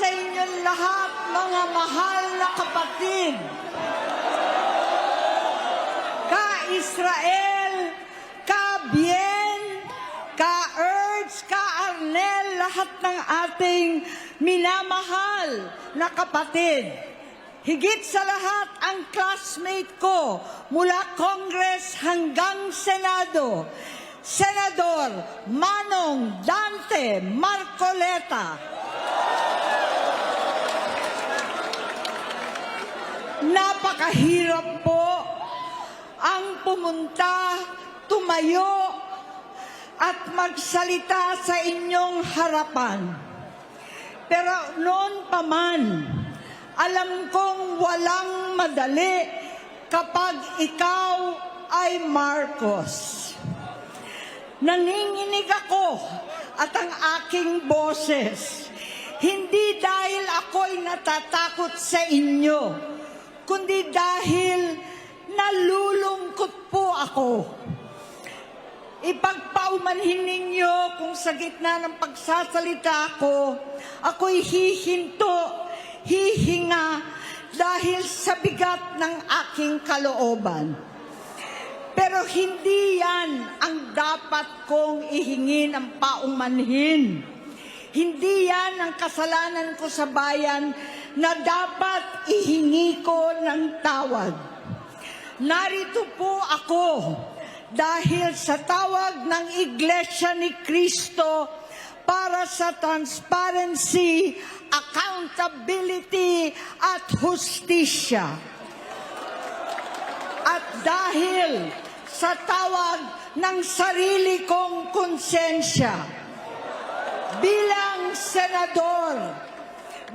sa inyong lahat, mga mahal na kapatid. Ka-Israel, ka-Bien, ka-Erds, ka-Arnel, lahat ng ating minamahal na kapatid. Higit sa lahat ang classmate ko mula Congress hanggang Senado, Senador Manong Dante Marcoleta. Napakahirap po ang pumunta, tumayo at magsalita sa inyong harapan. Pero noon pa man, alam kong walang madali kapag ikaw ay Marcos. Nanginginig ako at ang aking boses, hindi dahil ako'y natatakot sa inyo, kundi dahil nalulungkot po ako. Ipagpaumanhin ninyo kung sa gitna ng pagsasalita ko, ako'y hihinto, hihinga dahil sa bigat ng aking kalooban. Pero hindi yan ang dapat kong ihingi ng paumanhin. Hindi yan ang kasalanan ko sa bayan na dapat ihingi ko ng tawad. Narito po ako dahil sa tawag ng Iglesia ni Cristo para sa transparency, accountability at hustisya. At dahil sa tawag ng sarili kong konsensya, bilang senador,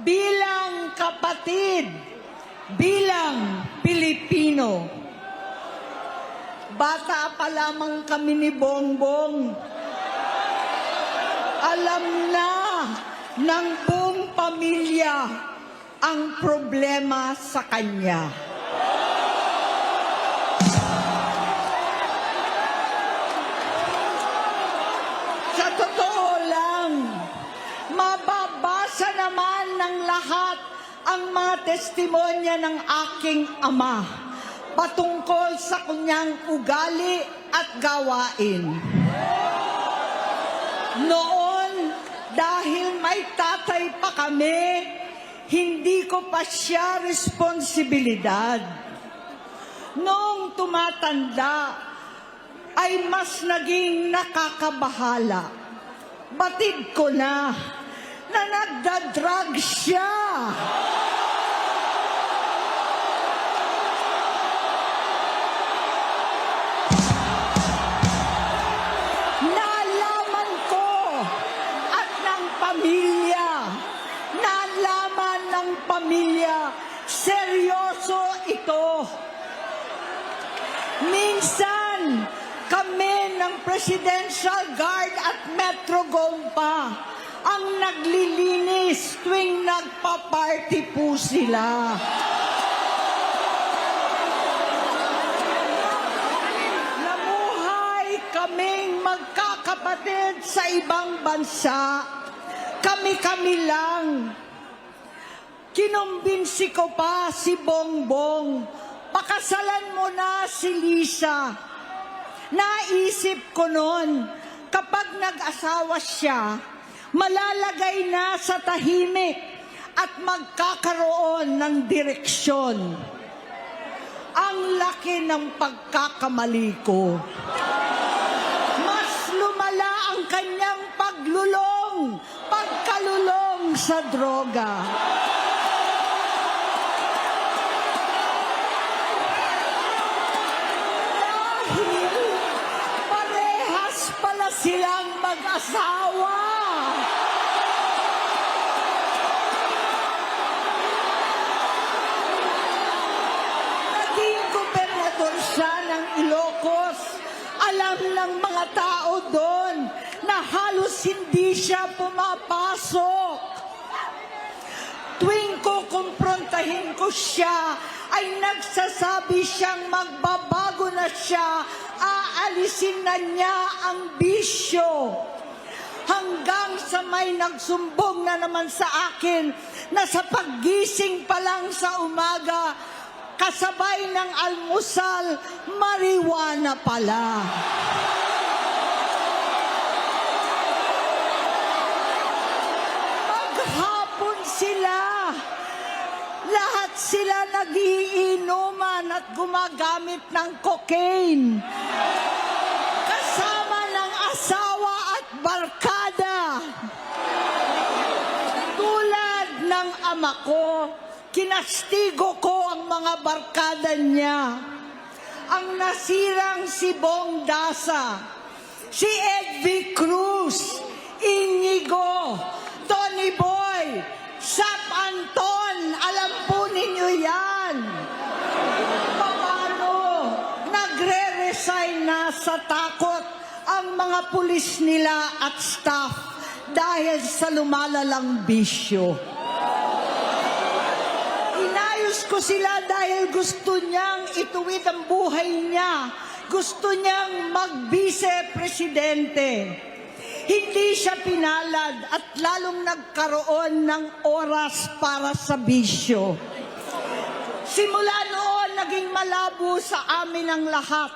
bilang kapatid, bilang Pilipino. Bata pa lamang kami ni Bongbong. Alam na ng buong pamilya ang problema sa kanya. Sa totoo lang, mababasa naman ng lahat ang mga testimonya ng aking ama patungkol sa kanyang ugali at gawain. Noon, dahil may tatay pa kami, hindi ko pa siya responsibilidad. Noong tumatanda, ay mas naging nakakabahala. Batid ko na nagda-drug siya. Nalaman ko at ng pamilya, nalaman ng pamilya, seryoso ito. Minsan, kami ng Presidential Guard at Metro Gompa ang naglilinis tuwing nagpa-party po sila. Namuhay kaming magkakapatid sa ibang bansa. Kami-kami lang. Kinumbinsi ko pa si Bongbong, pakasalan mo na si Lisa. Naisip ko noon, kapag nag-asawa siya, malalagay na sa tahimik at magkakaroon ng direksyon. Ang laki ng pagkakamali ko. Mas lumala ang kanyang pagkalulong sa droga. Silang mag-asawa. Naging gobernador siya ng Ilocos. Alam ng mga tao doon na halos hindi siya pumapasok. Tuwing kukumprontahin ko siya, ay nagsasabi siyang magbabago na siya, aalisin na niya ang bisyo. hanggang sa may nagsumbong na naman sa akin na sa paggising pa lang sa umaga, kasabay ng almusal, marijuana pala. Maghapon sila. Lahat sila nagiinuman at gumagamit ng cocaine. Kasama ng asawa at barkada. Tulad ng ama ko, kinastigo ko ang mga barkada niya. Ang nasirang si Bong Dasa, si Edvi Cruz, Inigo, Tony Boy, Sap Anton, alam po ninyo yan. Paano nagre-resign na sa takot ang mga pulis nila at staff dahil sa lumalalang bisyo. Inayos ko sila dahil gusto niyang ituwid ang buhay niya. Gusto niyang mag-vice-presidente. Hindi siya pinalad at lalong nagkaroon ng oras para sa bisyo. Simula noon, naging malabo sa amin ang lahat.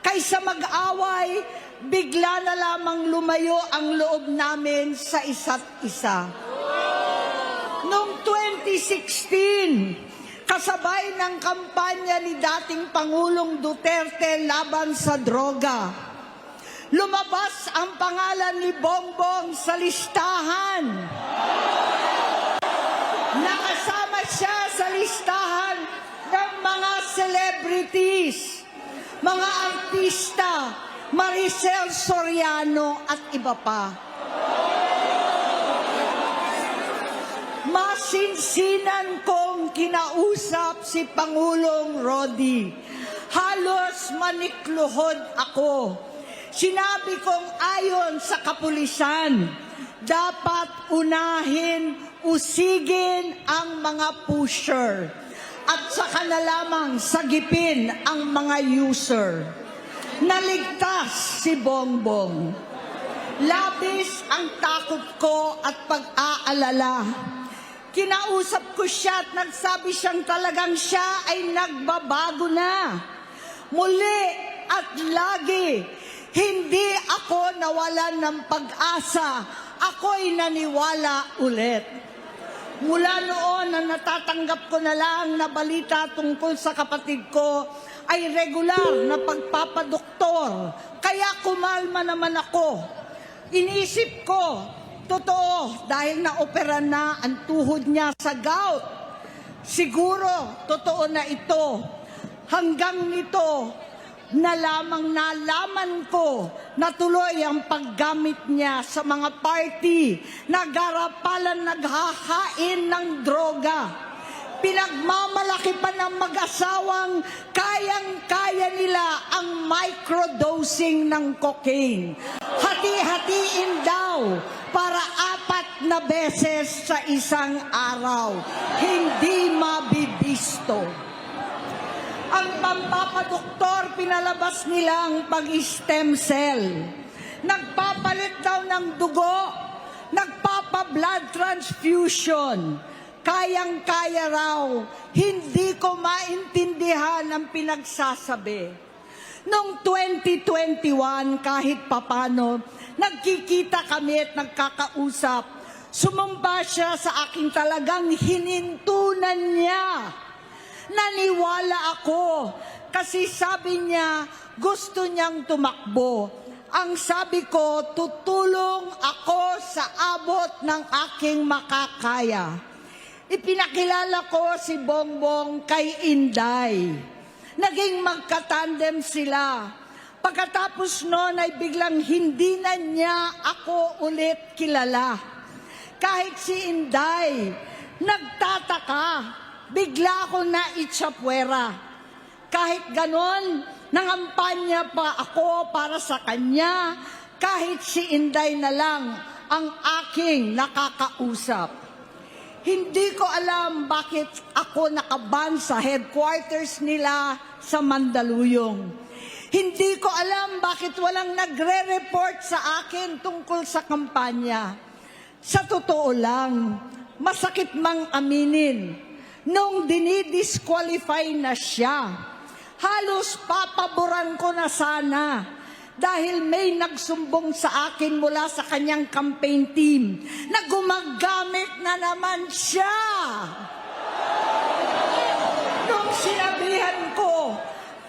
Kaysa mag-away, bigla na lamang lumayo ang loob namin sa isa't isa. Noong 2016, kasabay ng kampanya ni dating Pangulong Duterte laban sa droga, lumabas ang pangalan ni Bongbong sa listahan. Nakasama siya sa listahan ng mga celebrities, mga artista, Maricel Soriano at iba pa. Masinsinan kong kinausap si Pangulong Rodi. Halos manikluhod ako. Sinabi kong ayon sa kapulisan, dapat unahin, usigin ang mga pusher at saka na lamang sagipin ang mga user. Naligtas si Bongbong. Labis ang takot ko at pag-aalala. Kinausap ko siya at nagsabi siyang talagang siya ay nagbabago na. Muli at lagi, hindi ako nawalan ng pag-asa. Ako'y naniwala ulit. Mula noon na natatanggap ko na lang na balita tungkol sa kapatid ko ay regular na pagpapadoktor. Kaya kumalma naman ako. Iniisip ko, totoo dahil naopera na ang tuhod niya sa gout. Siguro, totoo na ito. Hanggang nito, na lamang nalaman ko na tuloy ang paggamit niya sa mga party, nagarapalan naghahain ng droga. Pinagmamalaki pa ng mag-asawang kayang-kaya nila ang microdosing ng cocaine. Hati-hatiin daw para 4 na beses sa isang araw. Hindi mabibisto. Ang pampapadoktor, pinalabas nilang pag-stem cell. Nagpapalit daw ng dugo, nagpapa-blood transfusion. Kayang-kaya raw, hindi ko maintindihan ang pinagsasabi. Noong 2021, kahit papano, nagkikita kami at nagkakausap. Sumumpa siya sa aking talagang hinintunan niya. Naniwala ako kasi sabi niya gusto niyang tumakbo. Ang sabi ko, tutulong ako sa abot ng aking makakaya. Ipinakilala ko si Bongbong kay Inday. Naging magkatandem sila. Pagkatapos noon ay biglang hindi na niya ako ulit kilala. Kahit si Inday, nagtataka. Bigla ako na itsapwera. Kahit ganon, nangampanya pa ako para sa kanya, kahit si Inday na lang ang aking nakakausap. Hindi ko alam bakit ako nakaban sa headquarters nila sa Mandaluyong. Hindi ko alam bakit walang nagre-report sa akin tungkol sa kampanya. Sa totoo lang, masakit mang aminin, nung dinidisqualify na siya, halos papaboran ko na sana dahil may nagsumbong sa akin mula sa kanyang campaign team na gumagamit na naman siya. Nung sinabihan ko,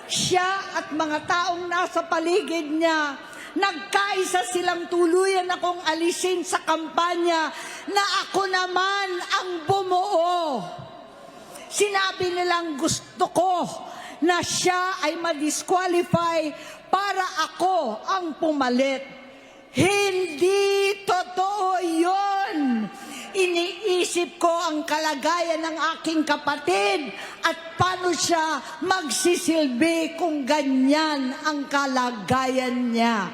siya at mga taong nasa paligid niya, nagkaisa silang tuluyan akong alisin sa kampanya na ako naman ang bumuo. Sinabi nilang gusto ko na siya ay ma-disqualify para ako ang pumalit. Hindi totoo yun. Iniisip ko ang kalagayan ng aking kapatid at paano siya magsisilbi kung ganyan ang kalagayan niya.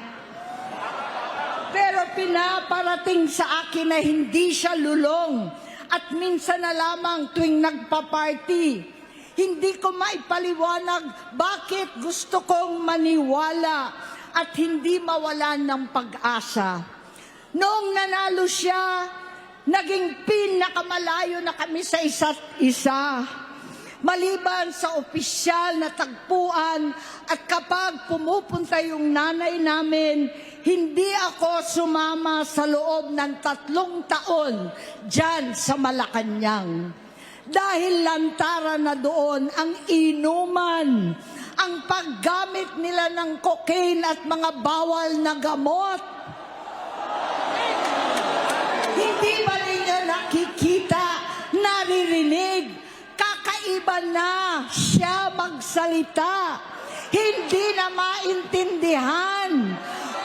Pero pinaparating sa akin na hindi siya lulong at minsan na lamang tuwing nagpa-party. Hindi ko maipaliwanag bakit gusto kong maniwala at hindi mawalan ng pag-asa. Noong nanalo siya, naging pinakamalayo na kami sa isa't isa. Maliban sa opisyal na tagpuan at kapag pumupunta yung nanay namin, hindi ako sumama sa loob ng 3 taon dyan sa Malacanang. Dahil lantaran na doon ang inuman, ang paggamit nila ng cocaine at mga bawal na gamot. Hindi ba ninyo nakikita, naririnig, kakaiba na siya magsalita. Hindi na maintindihan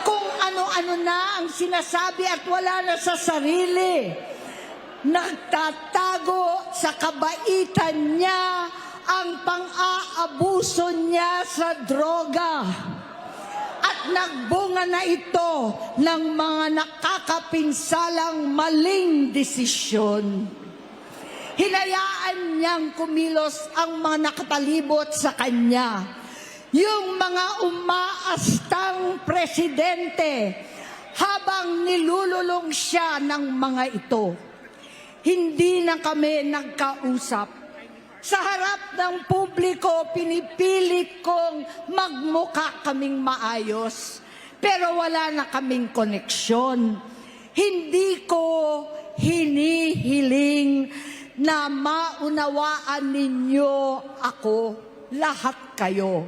kung ano-ano na ang sinasabi at wala na sa sarili. Nagtatago sa kabaitan niya ang pang-aabuso niya sa droga. At nagbunga na ito ng mga nakakapinsalang maling desisyon. Hinayaan niyang kumilos ang mga nakapalibot sa kanya. Yung mga umaastang presidente habang nilululong siya ng mga ito. Hindi na kami nagkausap. Sa harap ng publiko, pinipilit kong magmukha kaming maayos. Pero wala na kaming koneksyon. Hindi ko hinihiling na maunawaan ninyo ako, lahat kayo.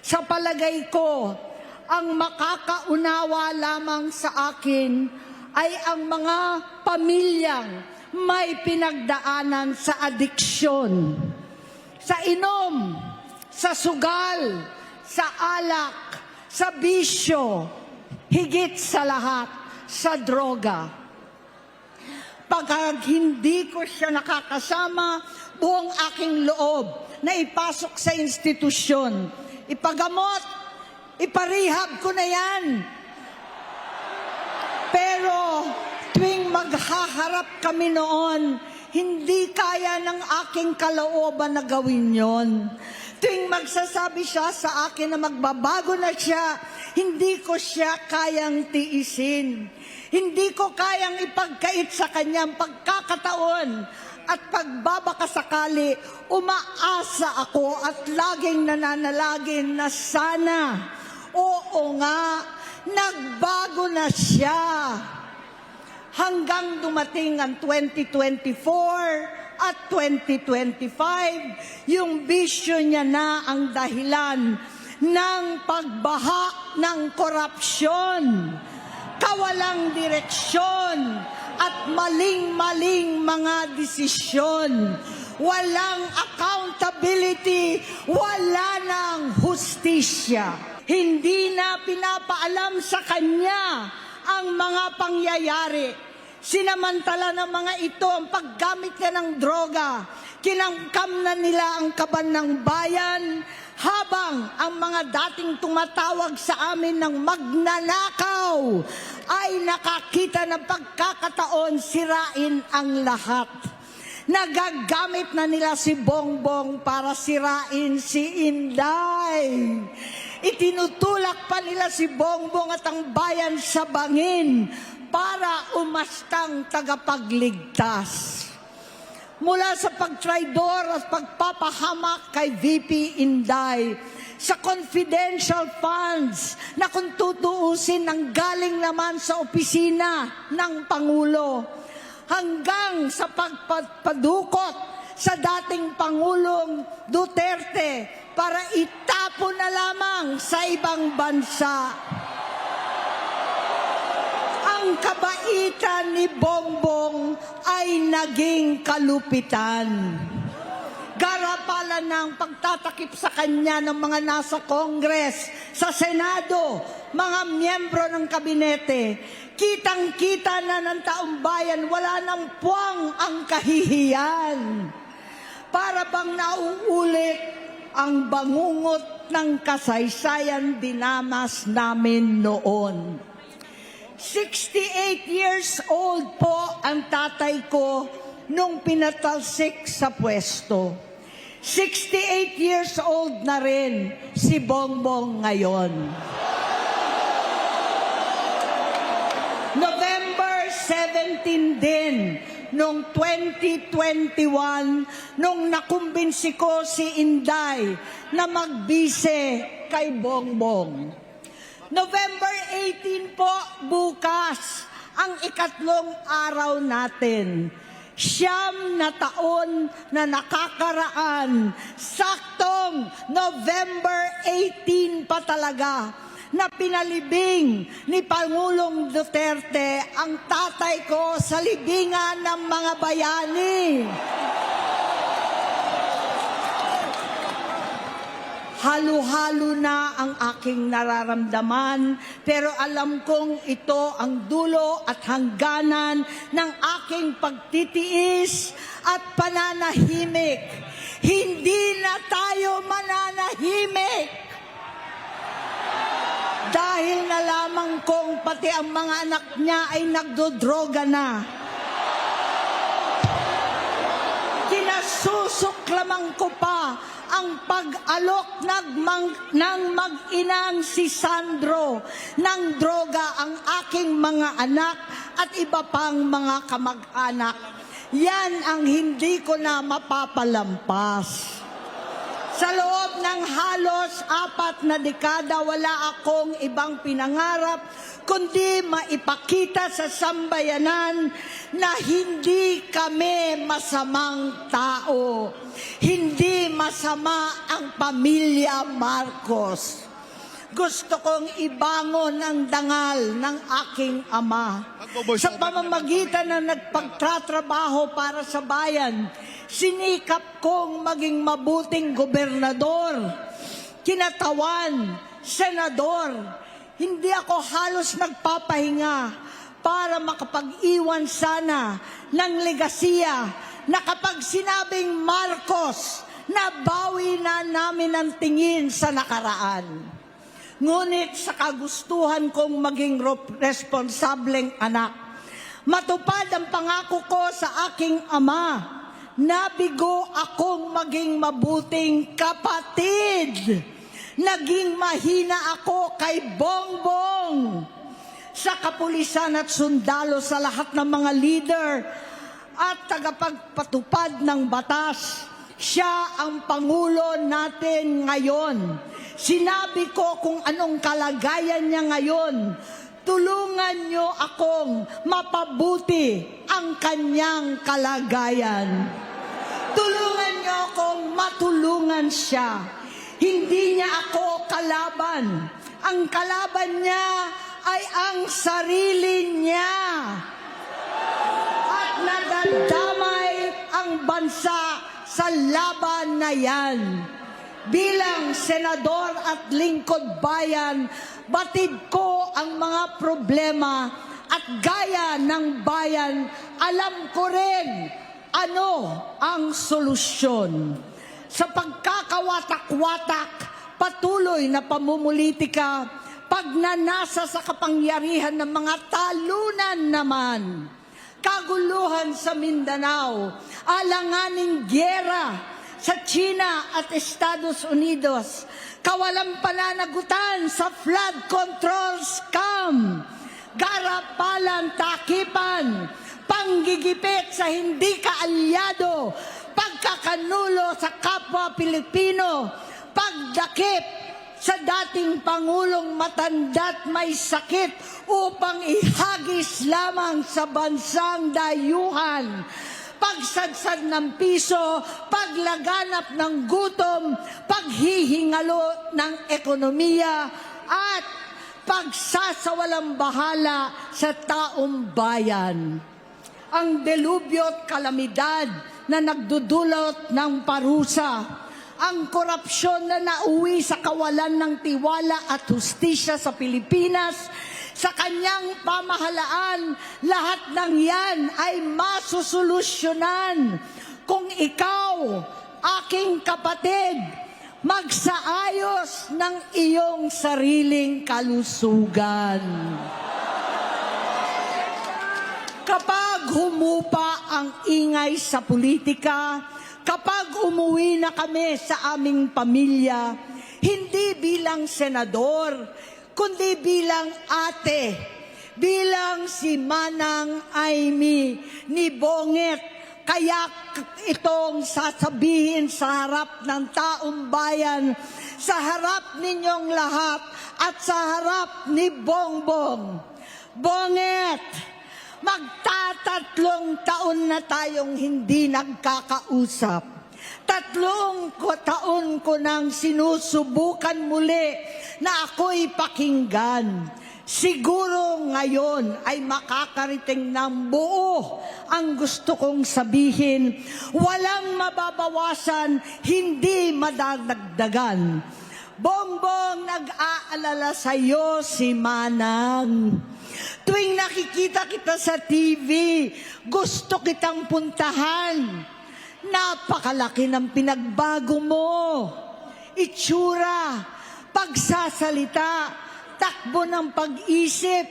Sa palagay ko, ang makakaunawa lamang sa akin ay ang mga pamilyang may pinagdaanan sa adiksyon, sa inom, sa sugal, sa alak, sa bisyo, higit sa lahat, sa droga. Pag hindi ko siya nakakasama, buong aking loob na ipasok sa institusyon, ipagamot, iparehab ko na yan. Pero tuwing maghaharap kami noon, hindi kaya ng aking kalooban na gawin yon. Tuwing magsasabi siya sa akin na magbabago na siya, hindi ko siya kayang tiisin. Hindi ko kayang ipagkait sa kanyang pagkakataon at pagbabakasakali. Umaasa ako at laging nananalangin na sana, oo nga, nagbago na siya. Hanggang dumating ang 2024 at 2025, yung bisyo niya na ang dahilan ng pagbaha ng korupsyon, kawalang direksyon, at maling-maling mga desisyon. Walang accountability, wala nang hustisya. Hindi na pinapaalam sa kanya ang mga pangyayari. Sinamantala ng mga ito ang paggamit niya ng droga. Kinangkam na nila ang kaban ng bayan, habang ang mga dating tumatawag sa amin ng magnanakaw ay nakakita ng pagkakataon sirain ang lahat. Nagagamit na nila si Bongbong para sirain si Inday. Itinutulak pa nila si Bongbong at ang bayan sa bangin para umastang tagapagligtas. Mula sa pagtraidor at pagpapahamak kay VP Inday, sa confidential funds na kung tutuusin ang galing naman sa opisina ng Pangulo, hanggang sa pagpadukot sa dating Pangulong Duterte para itapon na lamang sa ibang bansa. Ang kabaitan ni Bongbong ay naging kalupitan. Garapalan ng pagtatakip sa kanya ng mga nasa Congress, sa Senado, mga miyembro ng kabinete. Kitang-kita na ng taong bayan, wala nang puwang ang kahihiyan. Para bang nauulit ang bangungot ng kasaysayan dinamas namin noon. 68 years old po ang tatay ko nung pinatalsik sa pwesto. 68 years old na rin si Bongbong ngayon. November 17 din, noong 2021, nung nakumbinsi ko si Inday na magbise kay Bongbong. November 18 po, bukas, ang ikatlong araw natin. 9 na taon na nakakaraan, saktong November 18 pa talaga, na pinalibing ni Pangulong Duterte ang tatay ko sa libingan ng mga bayani. Halo-halo na ang aking nararamdaman, pero alam kong ito ang dulo at hangganan ng aking pagtitiis at pananahimik. Hindi na tayo mananahimik. Dahil na lamang kong pati ang mga anak niya ay nagdodroga na. Kinasusuklaman ko pa ang pag-alok ng mag-inang si Sandro ng droga ang aking mga anak at iba pang mga kamag-anak. Yan ang hindi ko na mapapalampas. Sa loob ng halos 4 na dekada, wala akong ibang pinangarap kundi maipakita sa sambayanan na hindi kami masamang tao. Hindi masama ang pamilya Marcos. Gusto kong ibangon ang dangal ng aking ama. Sa pamamagitan na nagpagtatrabaho para sa bayan, sinikap kong maging mabuting gobernador, kinatawan, senador. Hindi ako halos nagpapahinga para makapag-iwan sana ng legasiya na kapag sinabing Marcos, nabawi na namin ang tingin sa nakaraan. Ngunit sa kagustuhan kong maging responsableng anak, matupad ang pangako ko sa aking ama, nabigo akong maging mabuting kapatid. Naging mahina ako kay Bongbong. Sa kapulisan at sundalo, sa lahat ng mga leader at tagapagpatupad ng batas, siya ang Pangulo natin ngayon. Sinabi ko kung anong kalagayan niya ngayon. Tulungan niyo akong mapabuti ang kanyang kalagayan. Tulungan niyo akong matulungan siya. Hindi niya ako kalaban. Ang kalaban niya ay ang sarili niya. At nadadamay ang bansa sa laban na yan. Bilang senador at lingkod bayan, batid ko ang mga problema at gaya ng bayan, alam ko rin ano ang solusyon. Sa pagkakawatak-watak, patuloy na pamumulitika, pagnanasa sa kapangyarihan ng mga talunan naman, kaguluhan sa Mindanao, alanganing gyera sa China at Estados Unidos, kawalang pananagutan sa flood control scam, garapalan takipan, panggigipit sa hindi kaalyado, pagkakanulo sa kapwa Pilipino, pagdakip sa dating Pangulong matanda't may sakit upang ihagis lamang sa bansang dayuhan, pagsadsad ng piso, paglaganap ng gutom, paghihingalo ng ekonomiya, at pagsasawalang bahala sa taong bayan. Ang delubyo at kalamidad na nagdudulot ng parusa, ang korupsyon na nauwi sa kawalan ng tiwala at hustisya sa Pilipinas, sa kanyang pamahalaan, lahat ng yan ay masusolusyonan kung ikaw, aking kapatid, magsaayos ng iyong sariling kalusugan. Kapag humupa ang ingay sa politika, kapag umuwi na kami sa aming pamilya, hindi bilang senador, kundi bilang ate, bilang si Manang Amy ni Bonget, kaya itong sasabihin sa harap ng taong bayan, sa harap ninyong lahat at sa harap ni Bongbong. Bonget, magtatatlong taon na tayong hindi nagkakausap. 3 taon ko nang sinusubukan muli na ako'y pakinggan. Siguro ngayon ay makakarating ng buo ang gusto kong sabihin. Walang mababawasan, hindi madadagdagan. Bongbong, nag-aalala sa iyo si Manang. Tuwing nakikita kita sa TV, gusto kitang puntahan. Napakalaki ng pinagbago mo. Itsura, pagsasalita, takbo ng pag-isip.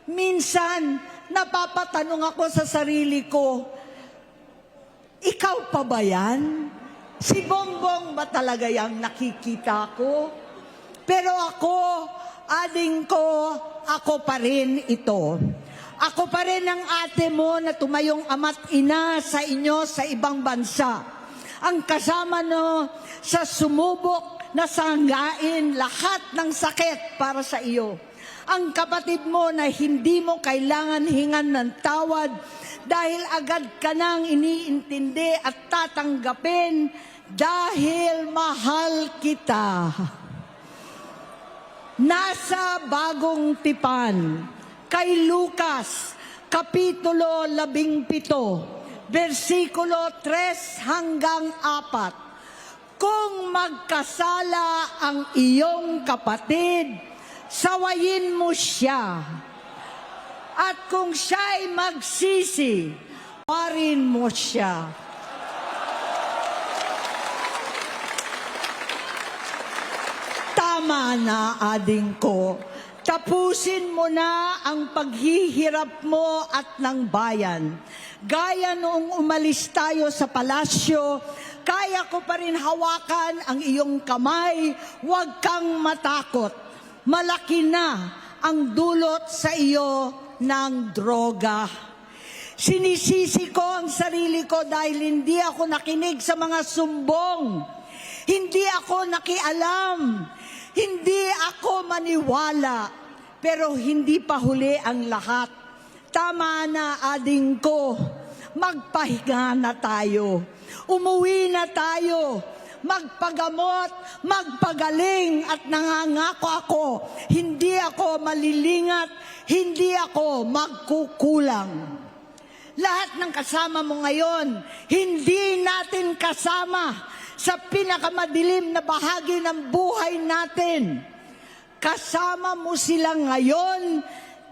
Minsan, napapatanong ako sa sarili ko, ikaw pa ba yan? Si Bongbong ba talaga yung nakikita ko? Pero ako, ading ko, ako pa rin ito. Ako pa rin ang ate mo na tumayong ama't ina sa inyo sa ibang bansa. Ang kasama no sa sumubok na sanggain lahat ng sakit para sa iyo. Ang kapatid mo na hindi mo kailangan hingan ng tawad dahil agad ka nang iniintindi at tatanggapin dahil mahal kita. Nasa Bagong Tipan, kay Lucas, Kapitulo 17, versikulo 3 hanggang 4. Kung magkasala ang iyong kapatid, sawayin mo siya. At kung siya'y magsisi, parin mo siya. Tama na, ading ko. Tapusin mo na ang paghihirap mo at ng bayan. Gaya noong umalis tayo sa palasyo, kaya ko pa rin hawakan ang iyong kamay, huwag kang matakot. Malaki na ang dulot sa iyo ng droga. Sinisisi ko ang sarili ko dahil hindi ako nakinig sa mga sumbong. Hindi ako nakialam. Hindi ako maniwala. Pero hindi pa huli ang lahat. Tama na, ading ko. Magpahinga na tayo. Umuwi na tayo. Magpagamot, magpagaling at nangangako ako. Hindi ako malilingat. Hindi ako magkukulang. Lahat ng kasama mo ngayon, hindi natin kasama sa pinakamadilim na bahagi ng buhay natin. Kasama mo sila ngayon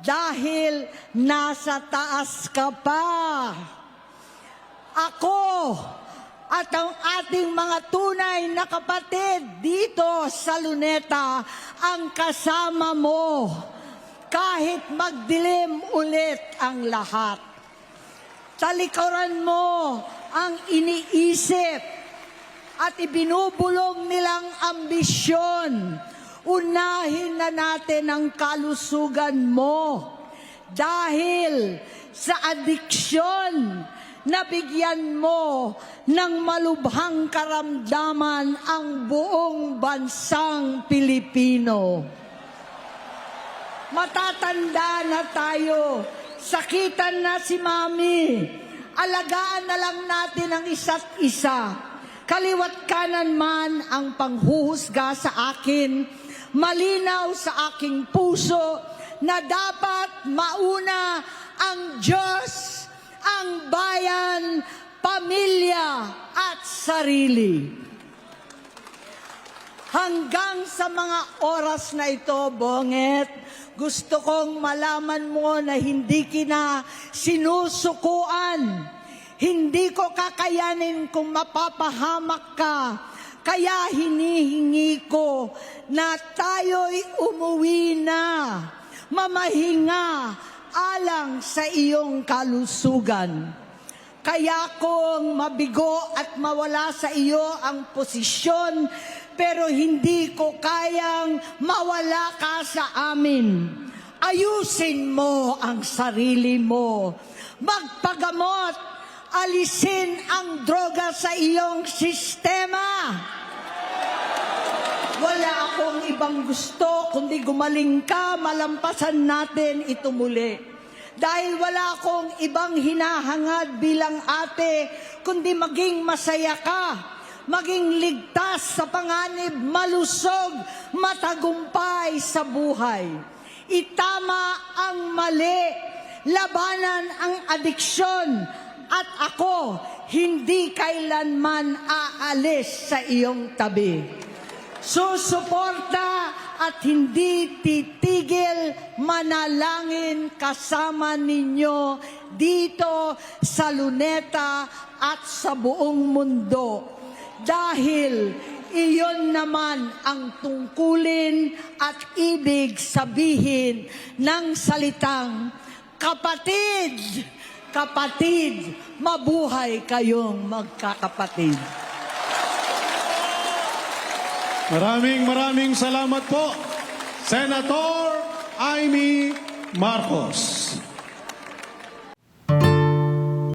dahil nasa taas ka pa. Ako at ang ating mga tunay na kapatid dito sa Luneta ang kasama mo kahit magdilim ulit ang lahat. Talikuran mo ang iniisip at ibinubulong nilang ambisyon. Unahin na natin ang kalusugan mo dahil sa adiksyon nabigyan mo ng malubhang karamdaman ang buong bansang Pilipino. Matatanda na tayo, sakitan na si Mami, alagaan na lang natin ang isa't isa. Kaliwat kanan man ang panghuhusga sa akin, malinaw sa aking puso na dapat mauna ang Diyos, ang bayan, pamilya at sarili. Hanggang sa mga oras na ito, Bonget, gusto kong malaman mo na hindi kita sinusukuan. Hindi ko kakayanin kung mapapahamak ka. Kaya hinihingi ko na tayo'y umuwi na, mamahinga, alang sa iyong kalusugan. Kaya kung mabigo at mawala sa iyo ang posisyon, pero hindi ko kayang mawala ka sa amin. Ayusin mo ang sarili mo. Magpagamot, alisin ang droga sa iyong sistema. Wala akong ibang gusto, kundi gumaling ka, malampasan natin ito muli. Dahil wala akong ibang hinahangad bilang ate, kundi maging masaya ka, maging ligtas sa panganib, malusog, matagumpay sa buhay. Itama ang mali, labanan ang adiksyon, at ako hindi kailanman aalis sa iyong tabi. Susuporta at hindi titigil manalangin kasama ninyo dito sa Luneta at sa buong mundo. Dahil iyon naman ang tungkulin at ibig sabihin ng salitang kapatid, kapatid, mabuhay kayong magkakapatid. Maraming salamat po, Senator Amy Marcos.